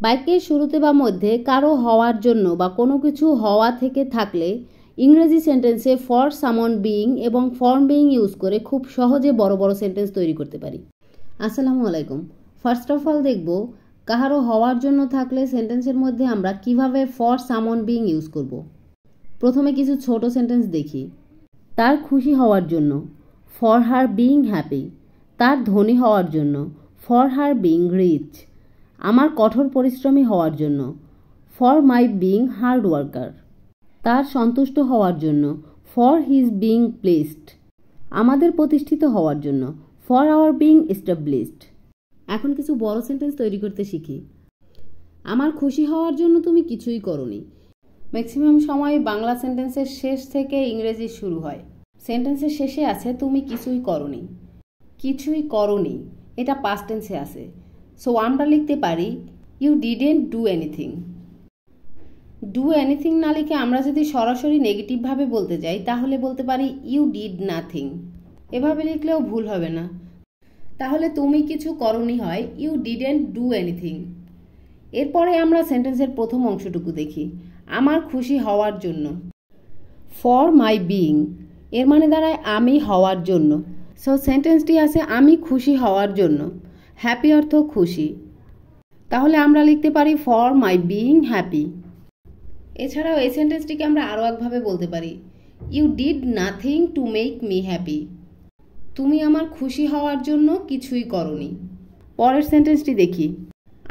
বাক্যের শুরুতে বা মধ্যে কারো হওয়ার জন্য বা কোনো কিছু হওয়া থেকে থাকলে ইংরেজি সেন্টেন্সে ফর সামন বিইং এবং ফর্ম বিইং ইউজ করে খুব সহজে বড় বড় সেন্টেন্স তৈরি করতে পারি। আসসালামু আলাইকুম। ফার্স্ট অফ অল দেখব কাহারও হওয়ার জন্য থাকলে সেন্টেন্সের মধ্যে আমরা কিভাবে ফর সামন বিইং ইউজ করব। প্রথমে কিছু ছোট সেন্টেন্স দেখি। তার খুশি হওয়ার জন্য, ফর হার বিইং হ্যাপি। তার ধনী হওয়ার জন্য, ফর হার বিইং রিচ। আমার কঠোর পরিশ্রমী হওয়ার জন্য, for my being hard worker. তার সন্তুষ্ট হওয়ার জন্য, ফর হিজ বিইং প্লেসড। আমাদের প্রতিষ্ঠিত হওয়ার জন্য, ফর আওয়ার বিইং এস্টাবলিশড। এখন কিছু বড় সেন্টেন্স তৈরি করতে শিখি। আমার খুশি হওয়ার জন্য তুমি কিছুই করোনি। ম্যাক্সিমাম সময় বাংলা সেন্টেন্সের শেষ থেকে ইংরেজি শুরু হয়। সেন্টেন্সের শেষে আছে তুমি কিছুই করোনি। কিছুই করোনি এটা পাস্ট টেন্সে আছে। সো আমরা লিখতে পারি you didn't do anything. Do anything না লিখে আমরা যদি সরাসরি নেগেটিভভাবে বলতে যাই তাহলে বলতে পারি ইউ ডিড নাথিং। এভাবে লিখলেও ভুল হবে না। তাহলে তুমি কিছু করোনি হয় ইউ ডিডেন্ট ডু এনিথিং। এরপরে আমরা সেন্টেন্সের প্রথম অংশটুকু দেখি। আমার খুশি হওয়ার জন্য, ফর মাই বিইং এর মানে দাঁড়ায় আমি হওয়ার জন্য। সো সেন্টেন্সটি আছে আমি খুশি হওয়ার জন্য। হ্যাপি অর্থ খুশি, তাহলে আমরা লিখতে পারি ফর মাই বিইং হ্যাপি। এছাড়াও এই সেন্টেন্সটিকে আমরা আরও একভাবে বলতে পারি you did nothing to make me happy. তুমি আমার খুশি হওয়ার জন্য কিছুই করনি। পরের সেন্টেন্সটি দেখি।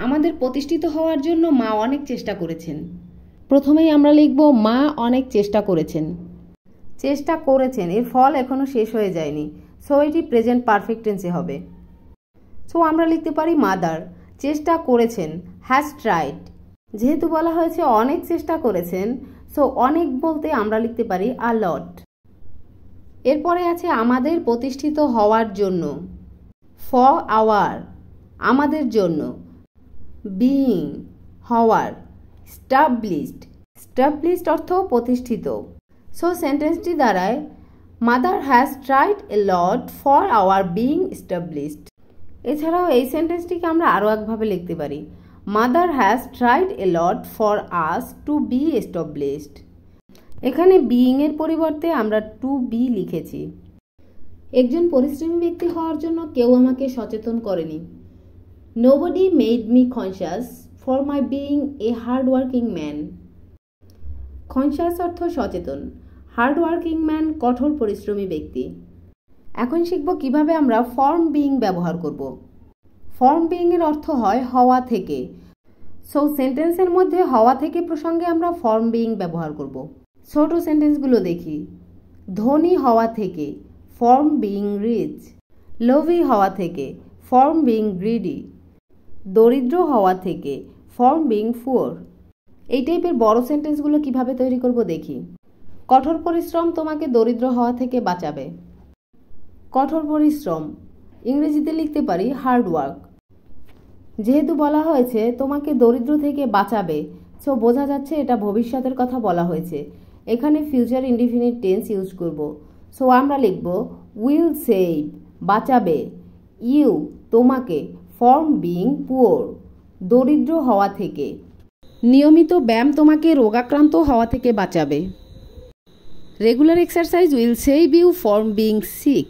আমাদের প্রতিষ্ঠিত হওয়ার জন্য মা অনেক চেষ্টা করেছেন। প্রথমেই আমরা লিখব মা অনেক চেষ্টা করেছেন। চেষ্টা করেছেন এর ফল এখনো শেষ হয়ে যায়নি, সো এটি প্রেজেন্ট পারফেক্ট টেন্সে হবে। সো আমরা লিখতে পারি মাদার চেষ্টা করেছেন, হ্যাজ ট্রাইড। যেহেতু বলা হয়েছে অনেক চেষ্টা করেছেন, সো অনেক বলতে আমরা লিখতে পারি আ লট। এরপরে আছে আমাদের প্রতিষ্ঠিত হওয়ার জন্য, ফর আওয়ার আমাদের জন্য, বিইং হওয়ার, স্টাবলিশড স্টাবলিশড অর্থ প্রতিষ্ঠিত। সো সেন্টেন্সটি দাঁড়ায় mother has tried A lot for our being established. এছাড়াও এই সেন্টেন্সটিকে আমরা আরও একভাবে লিখতে পারি mother has tried A lot for us to B established. এখানে বিইং এর পরিবর্তে আমরা টু বি লিখেছি। একজন পরিশ্রমী ব্যক্তি হওয়ার জন্য কেউ আমাকে সচেতন করেনি। Nobody made me conscious for my being a hard working man. Conscious অর্থ সচেতন, হার্ড ওয়ার্কিং ম্যান কঠোর পরিশ্রমী ব্যক্তি। এখন শিখব কিভাবে আমরা ফর্ম বিইং ব্যবহার করব। ফর্ম বিইং এর অর্থ হয় হওয়া থেকে। সো সেন্টেন্সের মধ্যে হওয়া থেকে প্রসঙ্গে আমরা ফর্ম বিইং ব্যবহার করব। ছোট সেন্টেন্সগুলো দেখি। ধনী হওয়া থেকে, ফর্ম বিইং রিচ। লোভী হওয়া থেকে, ফর্ম বিইং গ্রিডি। দরিদ্র হওয়া থেকে, ফর্ম বিইং পুয়ার। এই টাইপের বড় সেন্টেন্সগুলো কিভাবে তৈরি করব দেখি। কঠোর পরিশ্রম তোমাকে দরিদ্র হওয়া থেকে বাঁচাবে। কঠোর পরিশ্রম ইংরেজিতে লিখতে পারি হার্ড ওয়ার্ক। যেহেতু বলা হয়েছে তোমাকে দরিদ্র থেকে বাঁচাবে, সো বোঝা যাচ্ছে এটা ভবিষ্যতের কথা বলা হয়েছে। এখানে ফিউচার ইনডিফিনিট টেন্স ইউজ করব। সো আমরা লিখব উইল সেভ বাঁচাবে, ইউ তোমাকে, ফর্ম বিইং পুয়ার দরিদ্র হওয়া থেকে। নিয়মিত ব্যায়াম তোমাকে রোগাক্রান্ত হওয়া থেকে বাঁচাবে। Regular exercise will save you from being sick.